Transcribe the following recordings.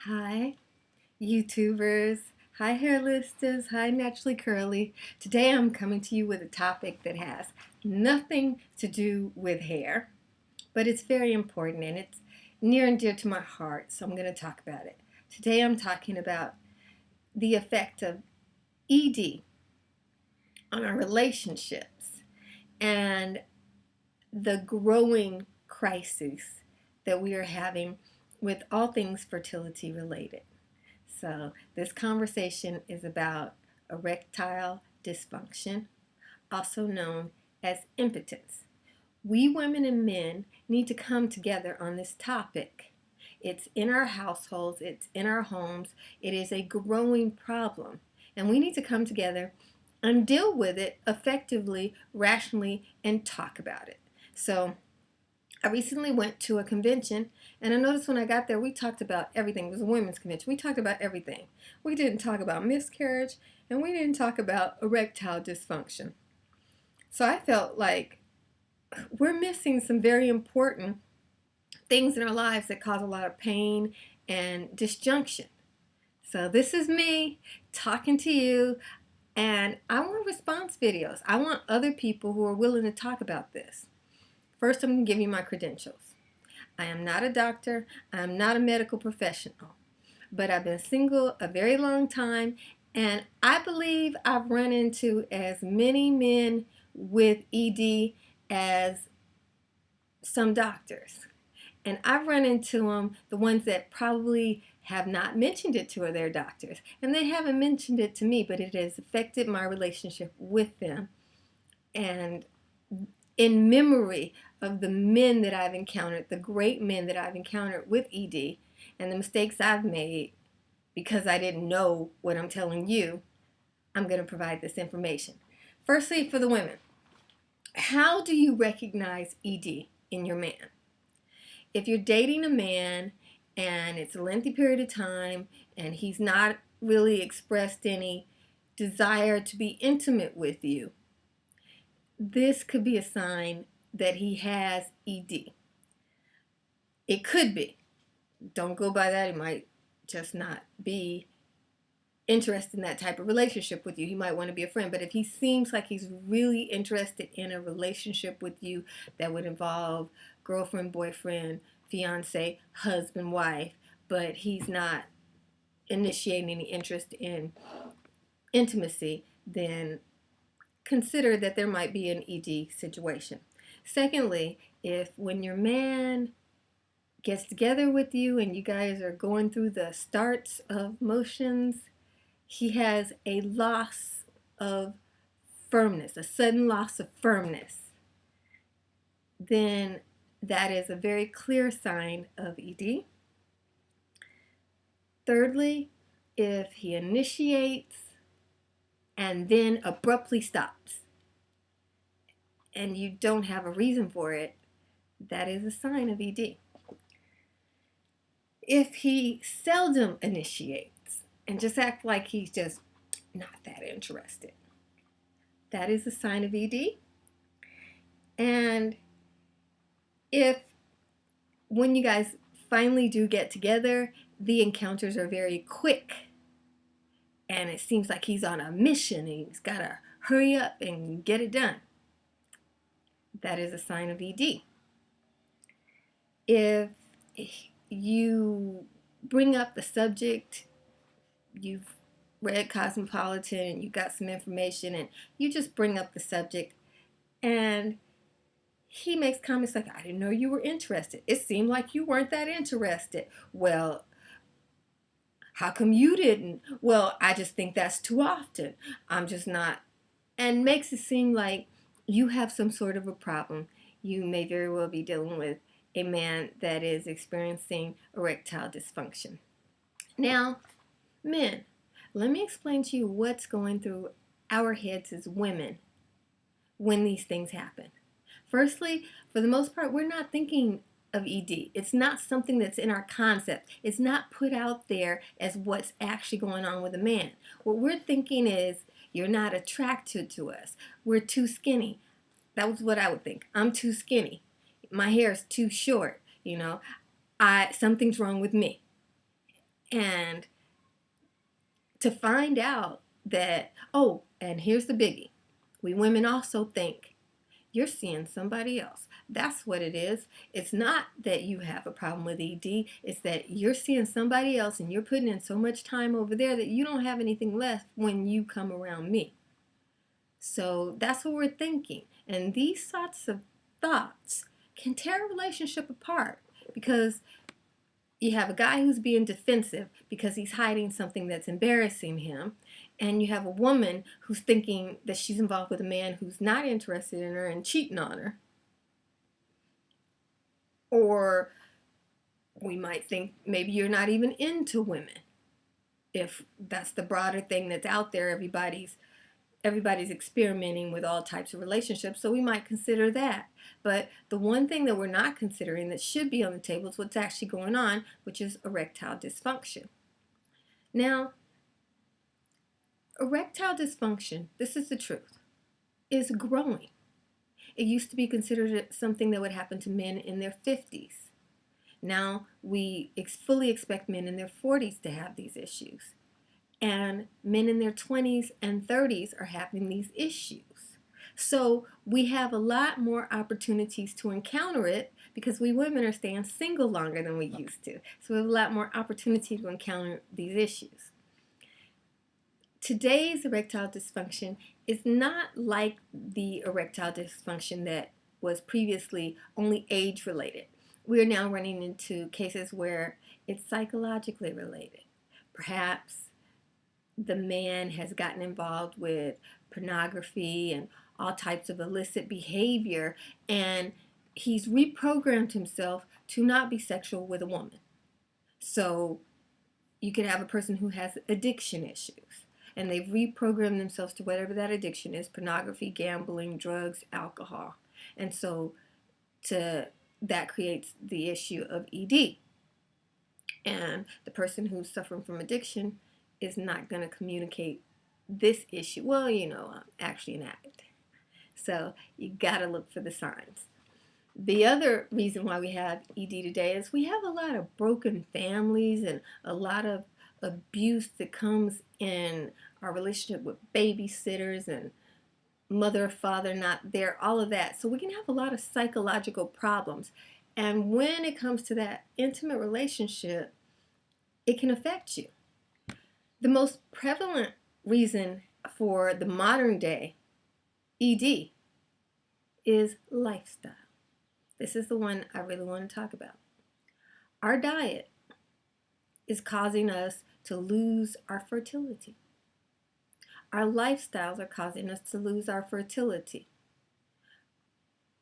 Hi, YouTubers. Hi, hairlisters. Hi, Naturally Curly. Today I'm coming to you with a topic that has nothing to do with hair, but it's very important and it's near and dear to my heart, so I'm going to talk about it. Today I'm talking about the effect of ED on our relationships and the growing crisis that we are having with all things fertility related. So, this conversation is about erectile dysfunction, also known as impotence. We women and men need to come together on this topic. It's in our households, it's in our homes, it is a growing problem, and we need to come together and deal with it effectively, rationally, and talk about it. So, I recently went to a convention, and I noticed when I got there, we talked about everything. It was a women's convention. We talked about everything. We didn't talk about miscarriage, and we didn't talk about erectile dysfunction. So I felt like we're missing some very important things in our lives that cause a lot of pain and disjunction. So this is me talking to you, and I want response videos. I want other people who are willing to talk about this. First, I'm going to give you my credentials. I am not a doctor. I am not a medical professional. But I've been single a very long time, and I believe I've run into as many men with ED as some doctors. And I've run into them, the ones that probably have not mentioned it to their doctors. And they haven't mentioned it to me, but it has affected my relationship with them. And in memory of the men that I've encountered, the great men that I've encountered with ED, and the mistakes I've made because I didn't know what I'm telling you, I'm going to provide this information. Firstly, for the women, how do you recognize ED in your man? If you're dating a man and it's a lengthy period of time and he's not really expressed any desire to be intimate with you, this could be a sign that he has ED. It could be. Don't go by that. He might just not be interested in that type of relationship with you. He might want to be a friend. But if he seems like he's really interested in a relationship with you that would involve girlfriend, boyfriend, fiance, husband, wife, but he's not initiating any interest in intimacy, then consider that there might be an ED situation. Secondly, if when your man gets together with you and you guys are going through the starts of motions, he has a loss of firmness, a sudden loss of firmness, then that is a very clear sign of ED. Thirdly, if he initiates and then abruptly stops and you don't have a reason for it, that is a sign of ED. If he seldom initiates and just acts like he's just not that interested, that is a sign of ED. And if when you guys finally do get together, the encounters are very quick and it seems like he's on a mission and he's got to hurry up and get it done, that is a sign of ED. If you bring up the subject, you've read Cosmopolitan and you got some information and you just bring up the subject and he makes comments like, I didn't know you were interested. It seemed like you weren't that interested. Well, how come you didn't? Well, I just think that's too often. I'm just not. And makes it seem like you have some sort of a problem. You may very well be dealing with a man that is experiencing erectile dysfunction. Now, men, let me explain to you what's going through our heads as women when these things happen. Firstly, for the most part, we're not thinking of ED. It's not something that's in our concept. It's not put out there as what's actually going on with a man. What we're thinking is, you're not attracted to us. We're too skinny. That was what I would think. I'm too skinny. My hair is too short. Something's wrong with me. And to find out that, oh, and here's the biggie. We women also think you're seeing somebody else. That's what it is. It's not that you have a problem with ED. It's that you're seeing somebody else and you're putting in so much time over there that you don't have anything left when you come around me. So that's what we're thinking. And these sorts of thoughts can tear a relationship apart because you have a guy who's being defensive because he's hiding something that's embarrassing him, and you have a woman who's thinking that she's involved with a man who's not interested in her and cheating on her. Or we might think maybe you're not even into women, if that's the broader thing that's out there. Everybody's experimenting with all types of relationships, so we might consider that. But the one thing that we're not considering that should be on the table is what's actually going on, which is erectile dysfunction. Now, erectile dysfunction, this is the truth, is growing. It used to be considered something that would happen to men in their 50s. Now we fully expect men in their 40s to have these issues. And men in their 20s and 30s are having these issues. So we have a lot more opportunities to encounter it because we women are staying single longer than we used to. So we have a lot more opportunity to encounter these issues. Today's erectile dysfunction is not like the erectile dysfunction that was previously only age related. We are now running into cases where it's psychologically related. Perhaps the man has gotten involved with pornography and all types of illicit behavior, and he's reprogrammed himself to not be sexual with a woman. So you could have a person who has addiction issues, and they've reprogrammed themselves to whatever that addiction is: pornography, gambling, drugs, alcohol. And so that creates the issue of ED. And the person who's suffering from addiction is not going to communicate this issue. Well, I'm actually an addict. So you got to look for the signs. The other reason why we have ED today is we have a lot of broken families and a lot of abuse that comes in our relationship with babysitters and mother or father not there, all of that. So we can have a lot of psychological problems. And when it comes to that intimate relationship, it can affect you. The most prevalent reason for the modern day ED is lifestyle. This is the one I really want to talk about. Our diet is causing us to lose our fertility. Our lifestyles are causing us to lose our fertility.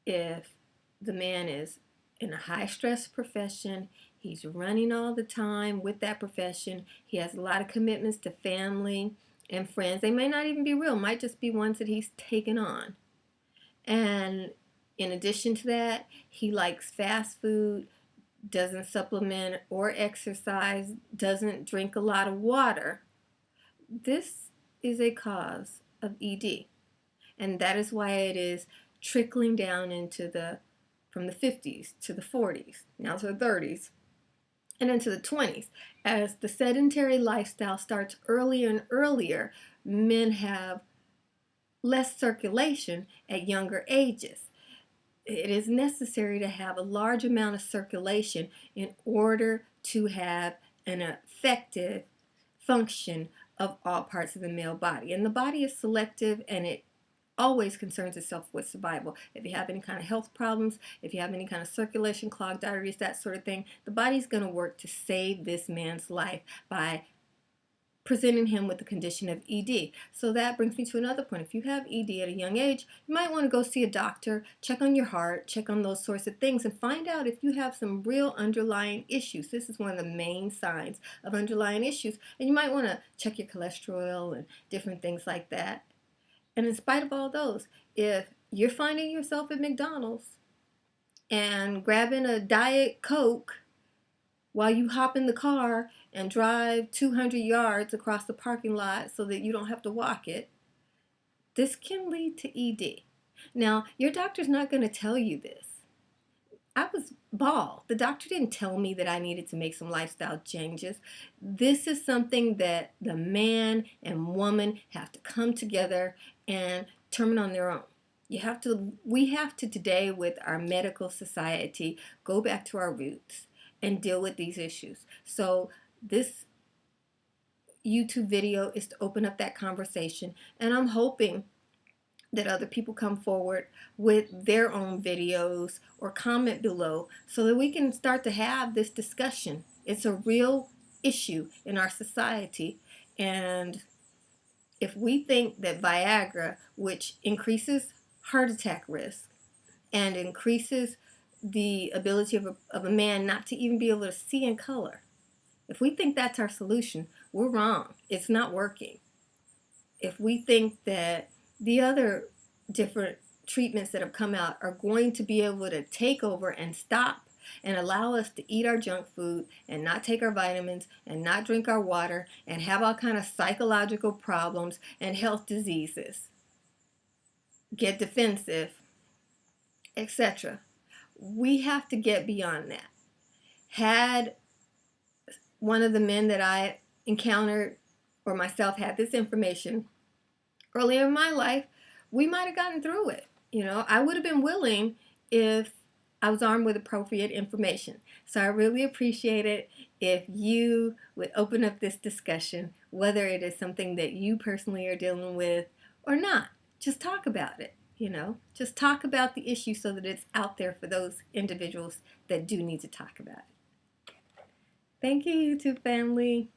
If the man is in a high stress profession, he's running all the time with that profession, he has a lot of commitments to family and friends. They may not even be real, might just be ones that he's taken on. And in addition to that, he likes fast food, doesn't supplement or exercise, doesn't drink a lot of water. This is a cause of ED. And that is why it is trickling down from the 50s to the 40s, now to the 30s, and into the 20s. As the sedentary lifestyle starts earlier and earlier, men have less circulation at younger ages. It is necessary to have a large amount of circulation in order to have an effective function of all parts of the male body. And the body is selective, and it always concerns itself with survival. If you have any kind of health problems, if you have any kind of circulation, clogged arteries, that sort of thing, the body's going to work to save this man's life by presenting him with the condition of ED. So that brings me to another point. If you have ED at a young age, you might want to go see a doctor, check on your heart, check on those sorts of things, and find out if you have some real underlying issues. This is one of the main signs of underlying issues. And you might want to check your cholesterol and different things like that. And in spite of all those, if you're finding yourself at McDonald's and grabbing a Diet Coke while you hop in the car and drive 200 yards across the parking lot so that you don't have to walk it, this can lead to ED. Now, your doctor's not going to tell you this. I was bald. The doctor didn't tell me that I needed to make some lifestyle changes. This is something that the man and woman have to come together and determine on their own. We have to today with our medical society go back to our roots and deal with these issues. So this YouTube video is to open up that conversation, and I'm hoping that other people come forward with their own videos or comment below so that we can start to have this discussion. It's a real issue in our society, and if we think that Viagra, which increases heart attack risk and increases the ability of a man not to even be able to see in color, if we think that's our solution, we're wrong. It's not working. If we think that the other different treatments that have come out are going to be able to take over and stop and allow us to eat our junk food and not take our vitamins and not drink our water and have all kind of psychological problems and health diseases, get defensive, etc. We have to get beyond that. Had one of the men that I encountered or myself had this information earlier in my life, we might have gotten through it. I would have been willing if I was armed with appropriate information. So I really appreciate it if you would open up this discussion, whether it is something that you personally are dealing with or not. Just talk about it. Just talk about the issue so that it's out there for those individuals that do need to talk about it. Thank you, YouTube family.